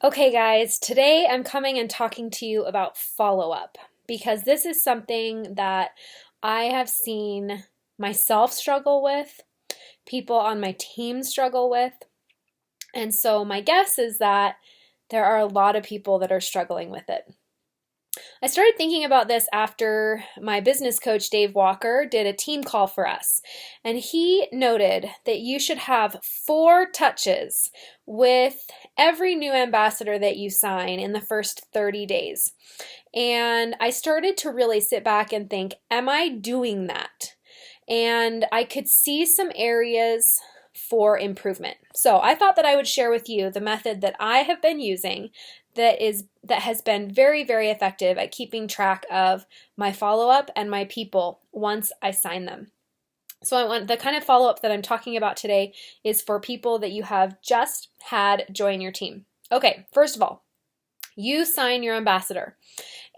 Okay, guys, today I'm coming and talking to you about follow up because this is something that I have seen myself struggle with, people on my team struggle with, and so my guess is that there are a lot of people that are struggling with it. I started thinking about this after my business coach, Dave Walker, did a team call for us. And he noted that you should have 4 touches with every new ambassador that you sign in the first 30 days. And I started to really sit back and think, am I doing that? And I could see some areas for improvement. So I thought that I would share with you the method that I have been using that has been very, very effective at keeping track of my follow-up and my people once I sign them. So I want the kind of follow-up that I'm talking about today is for people that you have just had join your team. Okay, first of all, you sign your ambassador.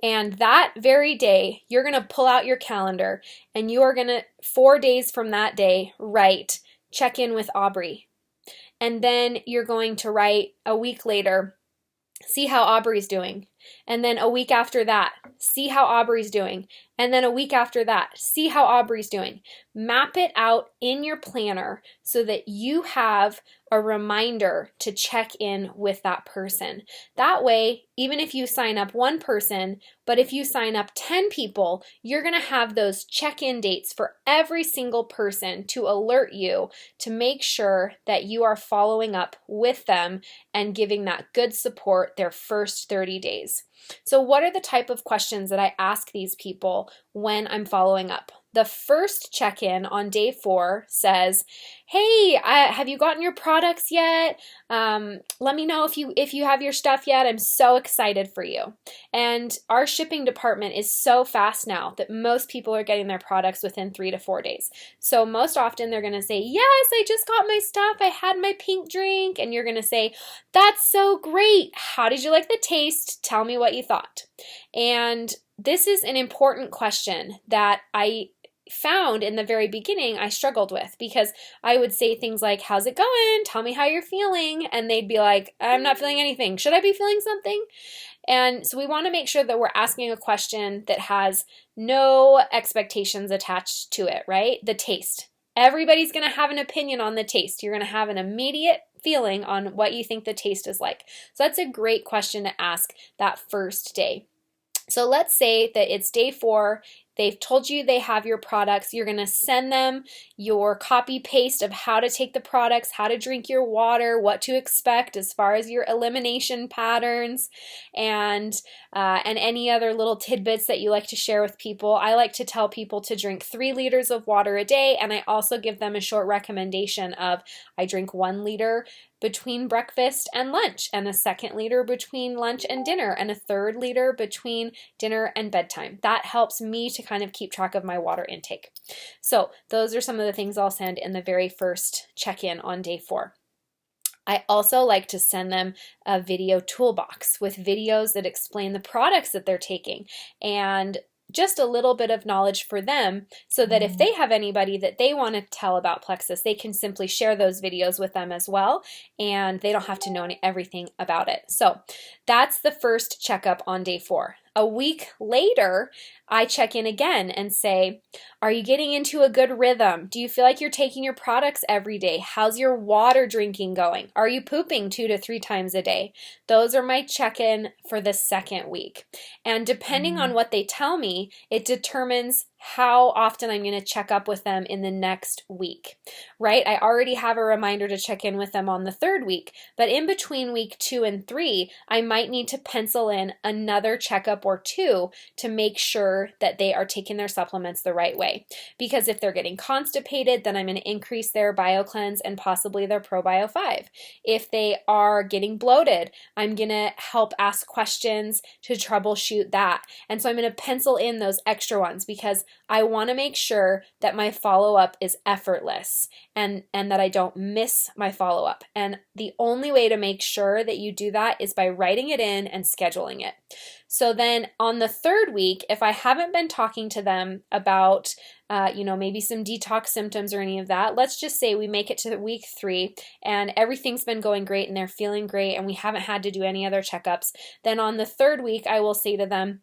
And that very day, you're going to pull out your calendar and you are going to, 4 days from that day, write, check in with Aubrey. And then you're going to write a week later, see how Aubrey's doing. And then a week after that, see how Aubrey's doing. And then a week after that, see how Aubrey's doing. Map it out in your planner so that you have a reminder to check in with that person. That way, even if you sign up one person, but if you sign up 10 people, you're going to have those check-in dates for every single person to alert you to make sure that you are following up with them and giving that good support their first 30 days. So what are the type of questions that I ask these people when I'm following up? The first check-in on day 4 says, hey, have you gotten your products yet? Let me know if you have your stuff yet. I'm so excited for you. And our shipping department is so fast now that most people are getting their products within 3 to 4 days. So most often they're going to say, yes, I just got my stuff. I had my pink drink. And you're going to say, that's so great. How did you like the taste? Tell me what you thought. And this is an important question that I found in the very beginning I struggled with, because I would say things like, how's it going? Tell me how you're feeling. And they'd be like, I'm not feeling anything. Should I be feeling something? And so we want to make sure that we're asking a question that has no expectations attached to it, right? The taste. Everybody's going to have an opinion on the taste. You're going to have an immediate feeling on what you think the taste is like. So that's a great question to ask that first day. So let's say that it's day 4. They've told you they have your products. You're going to send them your copy paste of how to take the products, how to drink your water, what to expect as far as your elimination patterns, and any other little tidbits that you like to share with people. I like to tell people to drink 3 liters of water a day, and I also give them a short recommendation of I drink 1 liter between breakfast and lunch, and a 2nd liter between lunch and dinner, and a 3rd liter between dinner and bedtime. That helps me to kind of keep track of my water intake. So those are some of the things I'll send in the very first check-in on day 4. I also like to send them a video toolbox with videos that explain the products that they're taking and just a little bit of knowledge for them, so that if they have anybody that they want to tell about Plexus, they can simply share those videos with them as well, and they don't have to know everything about it. So that's the first checkup on day 4. A week later, I check in again and say, are you getting into a good rhythm? Do you feel like you're taking your products every day? How's your water drinking going? Are you pooping 2 to 3 times a day? Those are my check-in for the 2nd week. And depending on what they tell me, it determines how often I'm going to check up with them in the next week, right? I already have a reminder to check in with them on the 3rd week, but in between week 2 and 3, I might need to pencil in another checkup or 2 to make sure that they are taking their supplements the right way. Because if they're getting constipated, then I'm going to increase their BioCleanse and possibly their ProBio 5. If they are getting bloated, I'm going to help ask questions to troubleshoot that. And so I'm going to pencil in those extra ones, because I want to make sure that my follow-up is effortless and that I don't miss my follow-up. And the only way to make sure that you do that is by writing it in and scheduling it. So then on the third week, if I haven't been talking to them about maybe some detox symptoms or any of that, let's just say we make it to week 3 and everything's been going great and they're feeling great and we haven't had to do any other checkups. Then on the third week, I will say to them,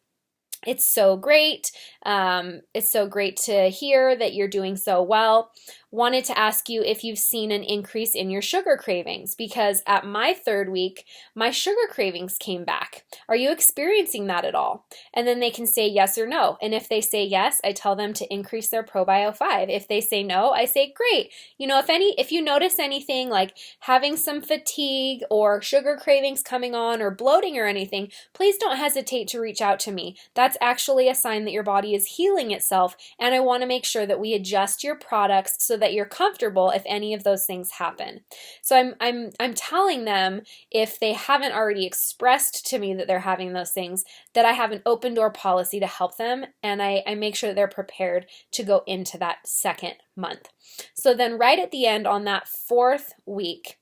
it's so great. It's so great to hear that you're doing so well. Wanted to ask you if you've seen an increase in your sugar cravings, because at my third week, my sugar cravings came back. Are you experiencing that at all? And then they can say yes or no. And if they say yes, I tell them to increase their ProBio 5. If they say no, I say great. If you notice anything like having some fatigue or sugar cravings coming on or bloating or anything, please don't hesitate to reach out to me. That's actually a sign that your body is healing itself, and I want to make sure that we adjust your products so that you're comfortable if any of those things happen. So I'm telling them, if they haven't already expressed to me that they're having those things, that I have an open door policy to help them, and I make sure that they're prepared to go into that second month. So then right at the end on that 4th week,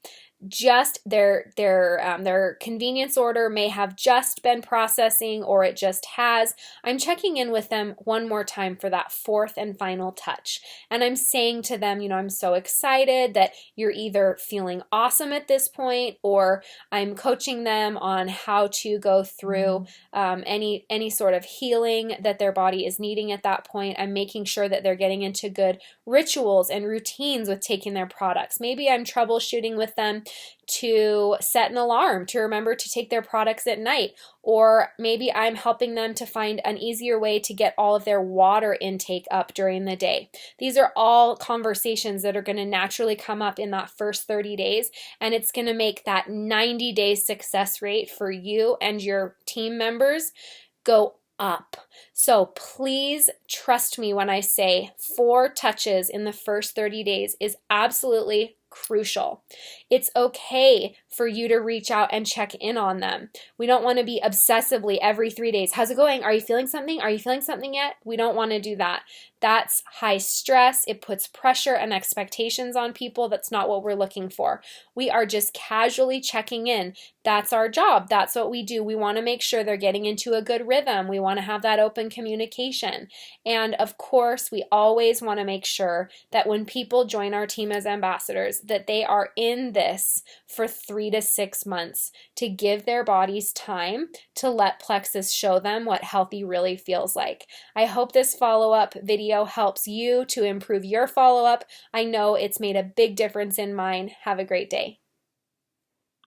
just their convenience order may have just been processing, or it just has. I'm checking in with them one more time for that 4th and final touch. And I'm saying to them, I'm so excited that you're either feeling awesome at this point, or I'm coaching them on how to go through any sort of healing that their body is needing at that point. I'm making sure that they're getting into good rituals and routines with taking their products. Maybe I'm troubleshooting with them to set an alarm to remember to take their products at night, or maybe I'm helping them to find an easier way to get all of their water intake up during the day. These are all conversations that are going to naturally come up in that first 30 days, and it's going to make that 90-day success rate for you and your team members go up. So please trust me when I say 4 touches in the first 30 days is absolutely crucial. It's okay for you to reach out and check in on them. We don't want to be obsessively every 3 days. How's it going? Are you feeling something? Are you feeling something yet? We don't want to do that. That's high stress. It puts pressure and expectations on people. That's not what we're looking for. We are just casually checking in. That's our job. That's what we do. We want to make sure they're getting into a good rhythm. We want to have that open communication. And of course, we always want to make sure that when people join our team as ambassadors, that they are in this for 3 to 6 months to give their bodies time to let Plexus show them what healthy really feels like. I hope this follow-up video helps you to improve your follow-up. I know it's made a big difference in mine. Have a great day.